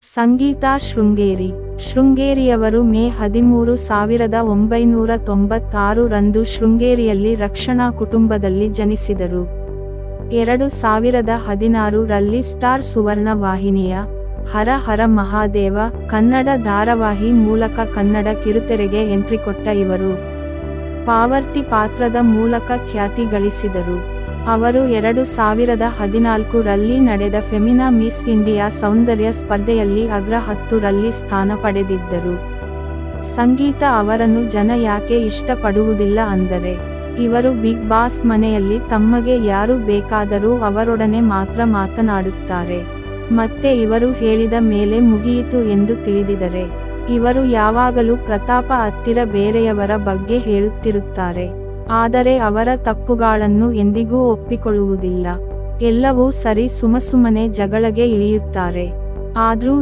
ಸಂಗೀತಾ ಶೃಂಗೇರಿ. ಶೃಂಗೇರಿಯವರು ಮೇ 13, 1996 ರಂದು ಶೃಂಗೇರಿಯಲ್ಲಿ ರಕ್ಷಣಾ ಕುಟುಂಬದಲ್ಲಿ ಜನಿಸಿದರು. 2016 ರಲ್ಲಿ ಸ್ಟಾರ್ ಸುವರ್ಣ ವಾಹಿನಿಯ ಹರ ಹರ ಮಹಾದೇವ ಕನ್ನಡ ಧಾರಾವಾಹಿ ಮೂಲಕ ಕನ್ನಡ ಕಿರುತೆರೆಗೆ ಎಂಟ್ರಿ ಕೊಟ್ಟ ಇವರು ಪಾವರ್ತಿ ಪಾತ್ರದ ಮೂಲಕ ಖ್ಯಾತಿ ಗಳಿಸಿದರು. ಅವರು 2014 ರಲ್ಲಿ ನಡೆದ ಫೆಮಿನಾ ಮಿಸ್ ಇಂಡಿಯಾ ಸೌಂದರ್ಯ ಸ್ಪರ್ಧೆಯಲ್ಲಿ ಅಗ್ರ 10 ರಲ್ಲಿ ಸ್ಥಾನ ಪಡೆದಿದ್ದರು. ಸಂಗೀತಾ ಅವರನ್ನು ಜನ ಯಾಕೆ ಇಷ್ಟಪಡುವುದಿಲ್ಲ ಅಂದರೆ, ಇವರು ಬಿಗ್ ಬಾಸ್ ಮನೆಯಲ್ಲಿ ತಮಗೆ ಯಾರು ಬೇಕಾದರೂ ಅವರೊಡನೆ ಮಾತ್ರ ಮಾತನಾಡುತ್ತಾರೆ. ಮತ್ತೆ ಇವರು ಹೇಳಿದ ಮೇಲೆ ಮುಗಿಯಿತು ಎಂದು ತಿಳಿದಿದ್ದಾರೆ. ಇವರು ಯಾವಾಗಲೂ ಪ್ರತಾಪ ಹತ್ತಿರ ಬೇರೆಯವರ ಬಗ್ಗೆ ಹೇಳುತ್ತಿರುತ್ತಾರೆ. ಆದರೆ ಅವರ ತಪ್ಪುಗಳನ್ನು ಎಂದಿಗೂ ಒಪ್ಪಿಕೊಳ್ಳುವುದಿಲ್ಲ. ಎಲ್ಲವೂ ಸರಿ ಸುಮಸುಮನೆ ಜಗಳಗೆ ಇಳಿಯುತ್ತಾರೆ. ಆದ್ರೂ